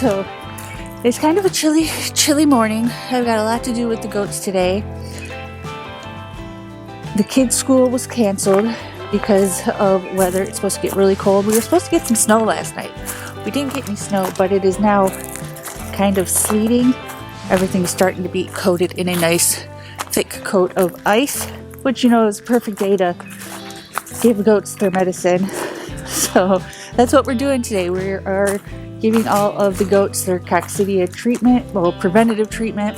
So it's kind of a chilly morning. I've got a lot to do with the goats today. The kids' school was canceled because of weather. It's supposed to get really cold. We were supposed to get some snow last night. We didn't get any snow, but it is now kind of sleeting. Everything's starting to be coated in a nice thick coat of ice, which, you know, is a perfect day to give goats their medicine. So that's what we're doing today. We are giving all of the goats their Coccidia treatment, well, preventative treatment.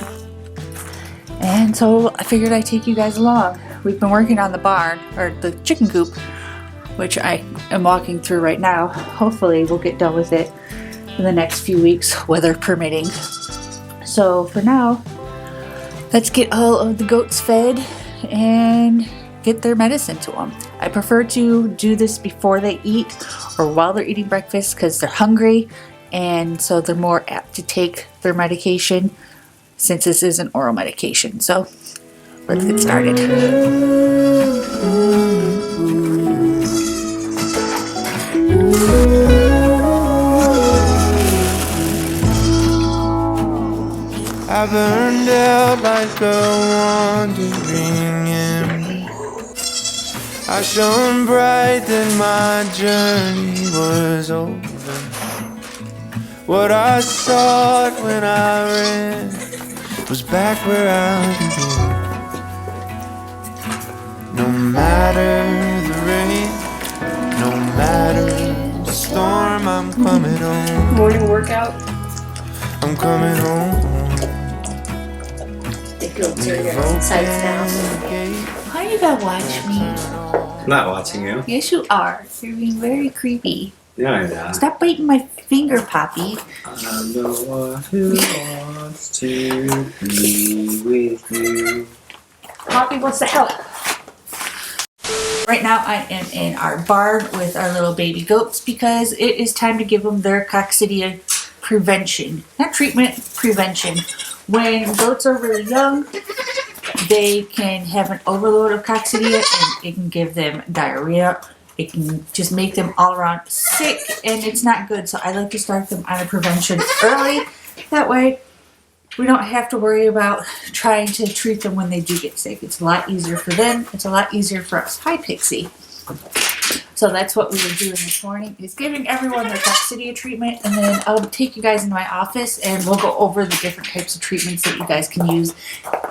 And so I figured I'd take you guys along. We've been working on the barn, or the chicken coop, which I am walking through right now. Hopefully we'll get done with it in the next few weeks, weather permitting. So for now, let's get all of the goats fed and get their medicine to them. I prefer to do this before they eat or while they're eating breakfast because they're hungry, and so they're more apt to take their medication since this is an oral medication. So let's get started. I burned out like a wandering ember. I shone bright, then my journey was over. What I sought when I ran was back where I began. No matter the rain, no matter the storm, I'm coming home. Morning workout. I'm coming home. The goats are inside now. Why you gotta watch me? I'm not watching you. Yes, you are. You're being very creepy. Yeah, I know. Stop biting my finger, Poppy. I'm the one who wants to be with you. Poppy wants to help. Right now I am in our barn with our little baby goats because it is time to give them their Coccidia prevention. Not treatment, prevention. When goats are really young, they can have an overload of Coccidia and it can give them diarrhea. It can just make them all around sick, and it's not good. So I like to start them on a prevention early. That way we don't have to worry about trying to treat them when they do get sick. It's a lot easier for them. It's a lot easier for us. Hi, Pixie. So that's what we were doing this morning, is giving everyone their Coccidia treatment, and then I'll take you guys into my office and we'll go over the different types of treatments that you guys can use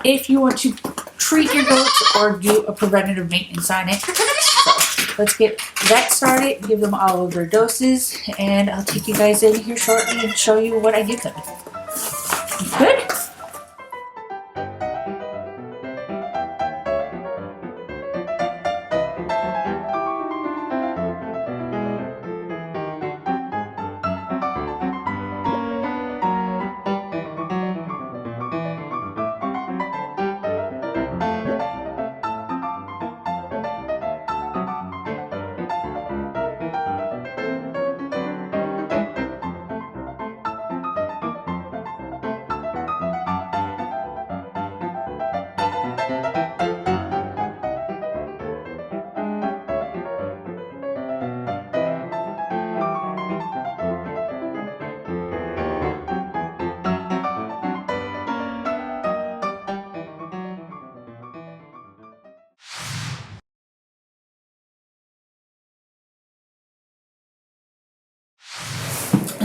if you want to treat your goats or do a preventative maintenance on it. So let's get that started, give them all of their doses, and I'll take you guys in here shortly and show you what I give them. Good?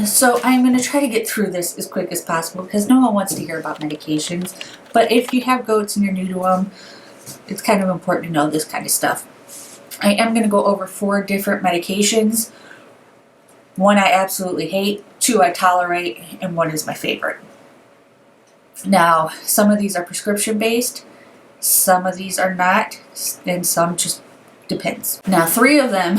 So I'm going to try to get through this as quick as possible because no one wants to hear about medications. But if you have goats and you're new to them, it's kind of important to know this kind of stuff. I am going to go over 4 different medications. 1 I absolutely hate, 2 I tolerate, and 1 is my favorite. Now, some of these are prescription based, some of these are not, and some just depends. Now 3 of them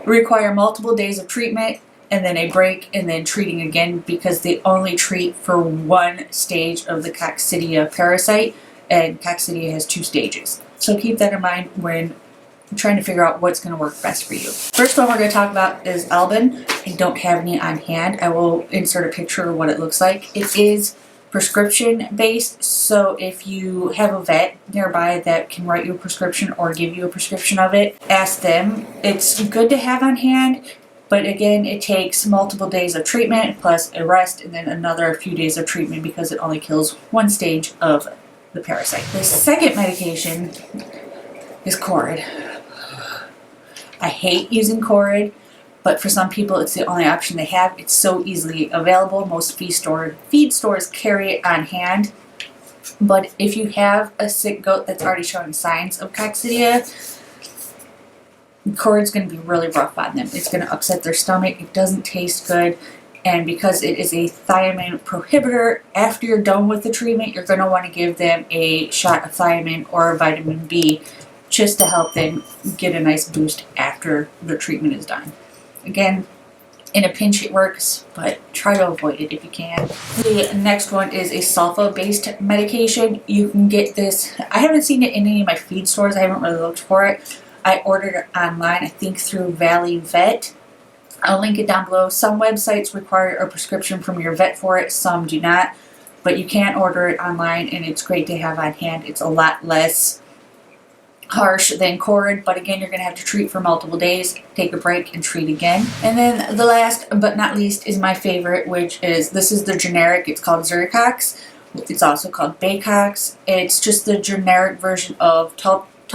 require multiple days of treatment and then a break and then treating again, because they only treat for 1 stage of the Coccidia parasite, and Coccidia has 2 stages. So keep that in mind when trying to figure out what's going to work best for you. First one we're going to talk about is Albin. I don't have any on hand. I will insert a picture of what it looks like. It is prescription based, so if you have a vet nearby that can write you a prescription or give you a prescription of it, ask them. It's good to have on hand, but again, it takes multiple days of treatment plus a rest and then another few days of treatment because it only kills 1 stage of the parasite. The second medication is Corid. I hate using Corid, but for some people it's the only option they have. It's so easily available. Most feed stores carry it on hand. But if you have a sick goat that's already showing signs of Coccidia, Corid's going to be really rough on them. It's going to upset their stomach. It doesn't taste good. And because it is a thiamine prohibitor, after you're done with the treatment, you're going to want to give them a shot of thiamine or vitamin B just to help them get a nice boost after the treatment is done. Again, in a pinch it works, but try to avoid it if you can. The next one is a sulfa-based medication. You can get this, I haven't seen it in any of my feed stores, I haven't really looked for it. I ordered it online, I think through Valley Vet. I'll link it down below. Some websites require a prescription from your vet for it, some do not. But you can order it online and it's great to have on hand. It's a lot less harsh than Corid, but again, you're going to have to treat for multiple days, take a break, and treat again. And then the last but not least is my favorite, which is, this is the generic, it's called Zuricox. It's also called Baycox. It's just the generic version of Tultrazuril.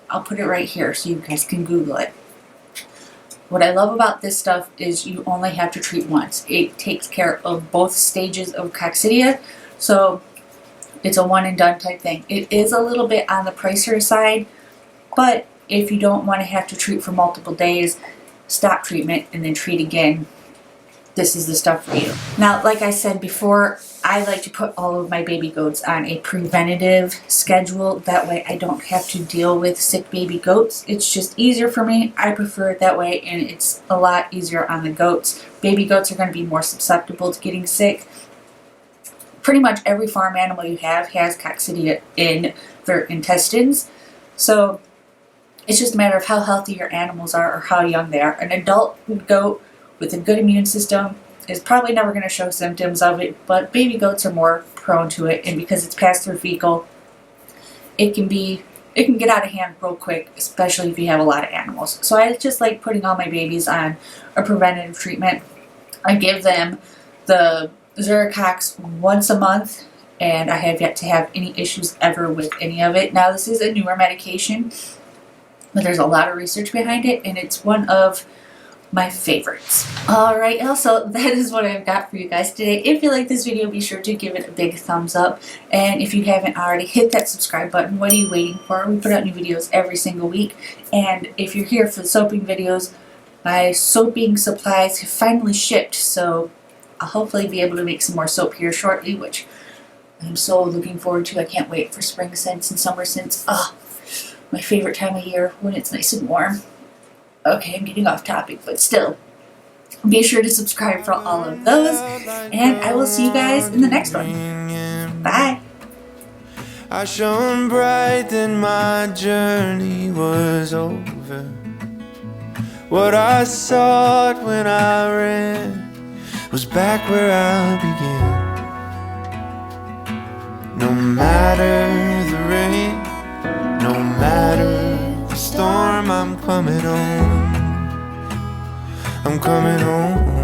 I'll put it right here so you guys can Google it. What I love about this stuff is you only have to treat once. It takes care of both stages of Coccidia, so it's a one and done type thing. It is a little bit on the pricier side, but if you don't want to have to treat for multiple days, stop treatment and then treat again, this is the stuff for you. Now, like I said before, I like to put all of my baby goats on a preventative schedule. That way I don't have to deal with sick baby goats. It's just easier for me. I prefer it that way, and it's a lot easier on the goats. Baby goats are going to be more susceptible to getting sick. Pretty much every farm animal you have has Coccidia in their intestines. So it's just a matter of how healthy your animals are or how young they are. An adult goat with a good immune system is probably never going to show symptoms of it, but baby goats are more prone to it, and because it's passed through fecal, it can get out of hand real quick, especially if you have a lot of animals. So I just like putting all my babies on a preventative treatment. I give them the Zuricox once a month, and I have yet to have any issues ever with any of it. Now, this is a newer medication, but there's a lot of research behind it, and it's one of my favorites. Alright, also that is what I've got for you guys today. If you like this video, be sure to give it a big thumbs up, and if you haven't already, hit that subscribe button. What are you waiting for? We put out new videos every single week, and if you're here for the soaping videos, my soaping supplies have finally shipped, so I'll hopefully be able to make some more soap here shortly, which I'm so looking forward to. I can't wait for spring scents and summer scents. My favorite time of year when it's nice and warm. Okay, I'm getting off topic, but still, be sure to subscribe for all of those, and I will see you guys in the next one. Bye! I shone bright, then my journey was over. What I sought when I ran was back where I began. No matter the rain, no matter the storm, I'm coming home. I'm coming home.